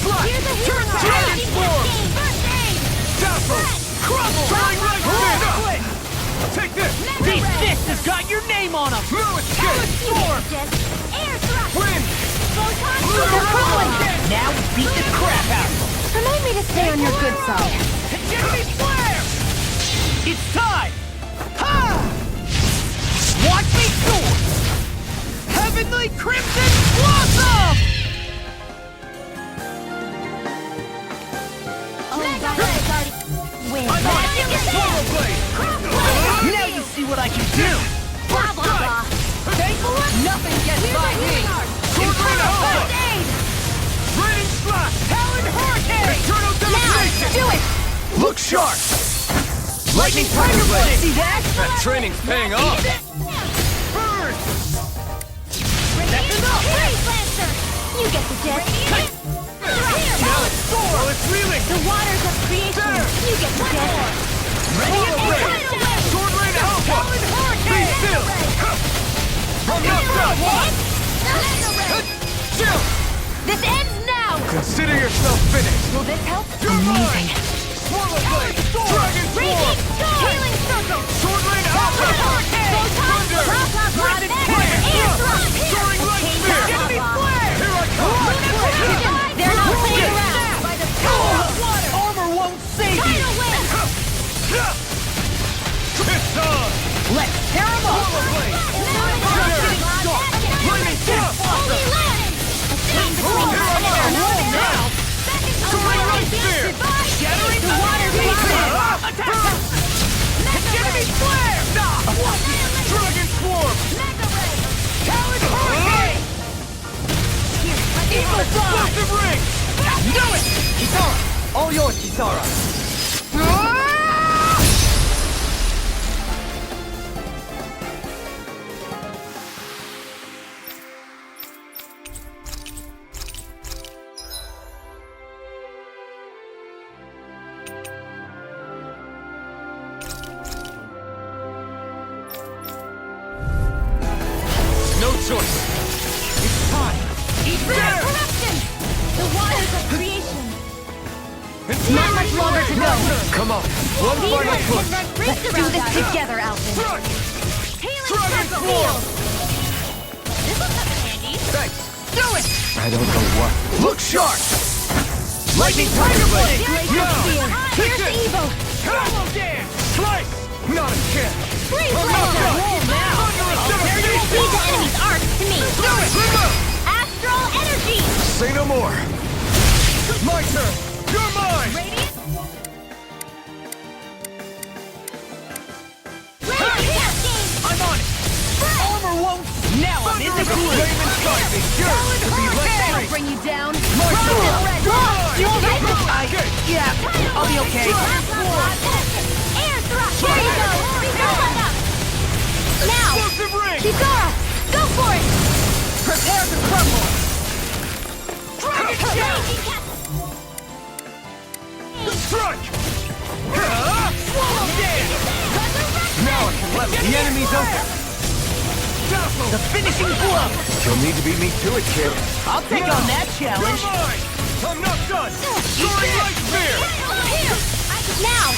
[SPEAKER 2] Slap!
[SPEAKER 3] Here's a hero.
[SPEAKER 2] Dragon
[SPEAKER 3] Raging
[SPEAKER 2] form!
[SPEAKER 3] cascade. First aid.
[SPEAKER 2] Dazzle!
[SPEAKER 3] Crumble.
[SPEAKER 2] Soaring light spear! Take this!
[SPEAKER 7] These fists have got your name on them!
[SPEAKER 2] No escape! Storm!
[SPEAKER 3] Air thrust.
[SPEAKER 2] Wind!
[SPEAKER 3] Photon
[SPEAKER 2] They're
[SPEAKER 3] storm.
[SPEAKER 2] crawling!
[SPEAKER 7] Now we beat the crap out of them!
[SPEAKER 5] Remind me to stay on your good side.
[SPEAKER 2] Enemy flare!
[SPEAKER 7] It's time! Ha! Watch me soar! Heavenly Crimson Blossom!
[SPEAKER 3] Mega ray. Win.
[SPEAKER 2] I'm on it! Turbo blade!
[SPEAKER 7] Now what I can do!
[SPEAKER 3] Blah, blah, blah.
[SPEAKER 6] Nothing gets by me!
[SPEAKER 2] Sword Alpha!
[SPEAKER 3] Aid!
[SPEAKER 2] Raining slash!
[SPEAKER 6] Talon Hurricane!
[SPEAKER 2] Eternal
[SPEAKER 3] Now!
[SPEAKER 2] devastation!
[SPEAKER 3] Do it!
[SPEAKER 2] Look sharp! Lightning Tiger Blade!
[SPEAKER 6] See that?
[SPEAKER 2] That training's paying off! Burn!
[SPEAKER 3] Freeze Lancer! You get the gist.
[SPEAKER 2] While it's reeling!
[SPEAKER 3] The waters of creation.
[SPEAKER 2] There!
[SPEAKER 3] You get the gist.
[SPEAKER 2] Sword Rain! Sword Rain Alpha! Be still! I'm not done! Chill!
[SPEAKER 3] This ends now!
[SPEAKER 2] Consider yourself finished!
[SPEAKER 3] Will this help?
[SPEAKER 2] You're mine! Swallow Blade! Dragon
[SPEAKER 3] Raging
[SPEAKER 2] Swarm!
[SPEAKER 3] Storm! Healing Circle!
[SPEAKER 2] Sword Rain Alpha! Thunder!
[SPEAKER 3] Blah, blah, blah. Air Thrust!
[SPEAKER 2] Soaring Light Spear!
[SPEAKER 3] Blah, blah, blah.
[SPEAKER 2] Here I come!
[SPEAKER 3] They're not playing around!
[SPEAKER 6] By the power of water!
[SPEAKER 7] Armor won't save you!
[SPEAKER 3] Tidal Wave!
[SPEAKER 2] It's on!
[SPEAKER 6] Let's tear him up!
[SPEAKER 2] Swallow Blade!
[SPEAKER 3] Lightning
[SPEAKER 2] Thrust!
[SPEAKER 3] Holy Land!
[SPEAKER 2] Here I come! Now! Soaring Light Spear!
[SPEAKER 3] Shattering the water
[SPEAKER 2] Attack!
[SPEAKER 6] Enemy flare!
[SPEAKER 2] Dragon Swarm!
[SPEAKER 6] Talon Hurricane! Evil Fly!
[SPEAKER 2] Explosive Ring!
[SPEAKER 7] Do it! Kisara! All yours, Kisara!
[SPEAKER 2] No choice! It's time!
[SPEAKER 3] Eternal corruption! The waters of creation!
[SPEAKER 2] It's
[SPEAKER 3] Not much longer to go!
[SPEAKER 2] Come on! One final push!
[SPEAKER 3] Let's do this together, Alvin!
[SPEAKER 2] Strike!
[SPEAKER 3] Healing
[SPEAKER 2] Dragon
[SPEAKER 3] Circle
[SPEAKER 2] Swarm!
[SPEAKER 3] This will come in handy!
[SPEAKER 2] Thanks!
[SPEAKER 7] Do it!
[SPEAKER 8] I don't know what.
[SPEAKER 2] Look sharp! Lightning Tiger Blade! Now! Kick
[SPEAKER 3] Here's
[SPEAKER 2] it!
[SPEAKER 3] evil!
[SPEAKER 2] Combo dance! Slice! Not a chance!
[SPEAKER 3] Freeze
[SPEAKER 2] I'm not
[SPEAKER 3] Lancer!
[SPEAKER 2] done! Thunderous devastation!
[SPEAKER 3] Leave the enemy's arc to me!
[SPEAKER 2] Do it! Bring up!
[SPEAKER 3] Astral energy!
[SPEAKER 2] Say no more! My turn! You're mine!
[SPEAKER 3] Radiant!
[SPEAKER 2] I'm on it!
[SPEAKER 7] Armor won't... Now I'm in the
[SPEAKER 2] Thunderous flame inside me! Yours to be let free!
[SPEAKER 6] Bring you down!
[SPEAKER 2] My turn!
[SPEAKER 3] You all right?
[SPEAKER 7] Yeah, I'll be okay.
[SPEAKER 3] Air thrust! There you go! Resolve up! Now!
[SPEAKER 2] Explosive ring!
[SPEAKER 3] Kisara! Go for it!
[SPEAKER 7] Prepare to crumble!
[SPEAKER 2] Dragon Shot! Strike! Swallow dance! Now I can let the enemy's open!
[SPEAKER 7] The finishing blow!
[SPEAKER 8] You'll need to beat me to it, kid.
[SPEAKER 7] I'll take on that
[SPEAKER 2] You're
[SPEAKER 7] challenge!
[SPEAKER 2] mine! I'm not done! Soaring Light Spear!
[SPEAKER 3] Here! Now!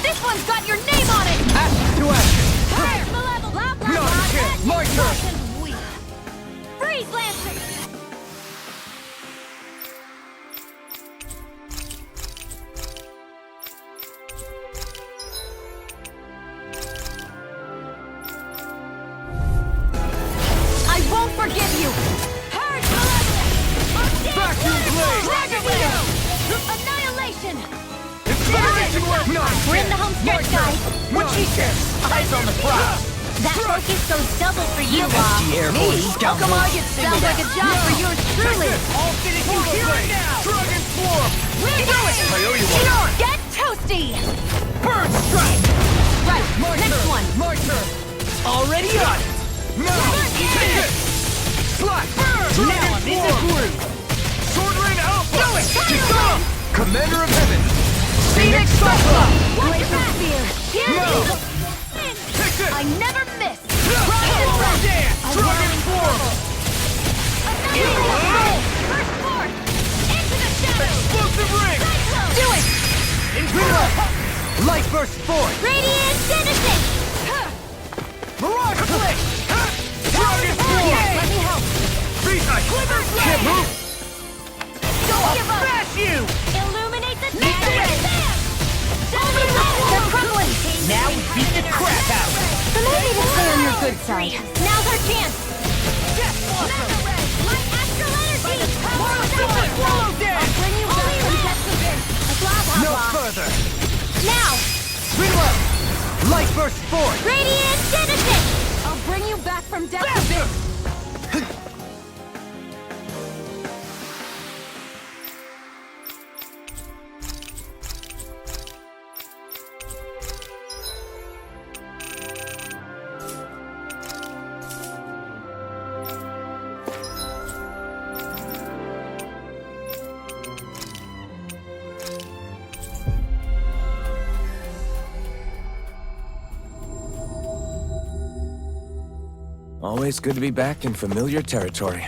[SPEAKER 3] This one's got your name on it!
[SPEAKER 2] Action to action!
[SPEAKER 3] Fire! Blah, blah, blah,
[SPEAKER 2] Not a chance! My turn!
[SPEAKER 3] Freeze Lancer!
[SPEAKER 6] I won't forgive you!
[SPEAKER 3] Purge Malevolence!
[SPEAKER 2] Vacuum Blade!
[SPEAKER 3] Dragon Wheel! Annihilation!
[SPEAKER 2] Acceleration Wave! Not a
[SPEAKER 3] We're in the
[SPEAKER 2] chance!
[SPEAKER 3] home stretch, guys!
[SPEAKER 7] What she says? Eyes on the prize!
[SPEAKER 3] That focus goes double for you, Bob.
[SPEAKER 7] Me? How come I get
[SPEAKER 6] Sounds like a job for yours truly!
[SPEAKER 7] I'll finish you
[SPEAKER 2] Swallow
[SPEAKER 7] here and
[SPEAKER 2] Blade!
[SPEAKER 7] now!
[SPEAKER 2] Dragon Swarm!
[SPEAKER 3] I
[SPEAKER 2] owe you one!
[SPEAKER 3] Get toasty!
[SPEAKER 7] Bird strike!
[SPEAKER 6] Right,
[SPEAKER 2] My
[SPEAKER 6] next
[SPEAKER 2] turn!
[SPEAKER 6] one!
[SPEAKER 2] My turn!
[SPEAKER 7] Already on it!
[SPEAKER 2] Now! Take it! Slash! Dragon
[SPEAKER 7] Now I'm in the
[SPEAKER 2] Swarm!
[SPEAKER 7] groove!
[SPEAKER 2] Sword Rain Alpha!
[SPEAKER 7] Do it!
[SPEAKER 2] Kisara! Commander of Heaven!
[SPEAKER 7] Phoenix Cyclops!
[SPEAKER 3] Laser spear! Here's
[SPEAKER 2] No.
[SPEAKER 3] evil!
[SPEAKER 2] Take this!
[SPEAKER 3] I never miss!
[SPEAKER 2] Swallow dance! Dragon Swarm!
[SPEAKER 3] Annihilate! First force! Into the shadows!
[SPEAKER 2] Explosive Ring!
[SPEAKER 3] Cyclone!
[SPEAKER 6] Do it!
[SPEAKER 2] Light Burst Force!
[SPEAKER 3] Radiant finishing!
[SPEAKER 2] Mirage Blade! Dragon Swarm!
[SPEAKER 3] Let me help!
[SPEAKER 2] Freeze-Ice! Can't move!
[SPEAKER 3] Don't give up!
[SPEAKER 7] Smash you!
[SPEAKER 3] Illuminate the sand! They're crumbling!
[SPEAKER 7] Now we beat the crap out of it!
[SPEAKER 3] So maybe to stay on your good side. Now's our chance!
[SPEAKER 2] Death Blossom!
[SPEAKER 3] My astral energy!
[SPEAKER 2] Super Swallow Dance!
[SPEAKER 3] Bring you back! Blah, blah,
[SPEAKER 2] No
[SPEAKER 3] blah.
[SPEAKER 2] further!
[SPEAKER 3] Now!
[SPEAKER 2] Reload! Light Burst your sport!
[SPEAKER 3] Radiant Genesis!
[SPEAKER 5] I'll bring you back from death to this!
[SPEAKER 8] Always good to be back in familiar territory.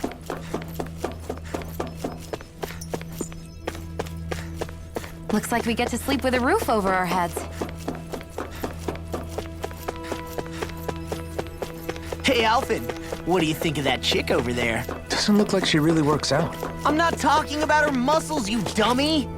[SPEAKER 5] Looks like we get to sleep with a roof over our heads.
[SPEAKER 7] Hey, Alphen, what do you think of that chick over there?
[SPEAKER 8] Doesn't look like she really works out.
[SPEAKER 7] I'm not talking about her muscles, you dummy!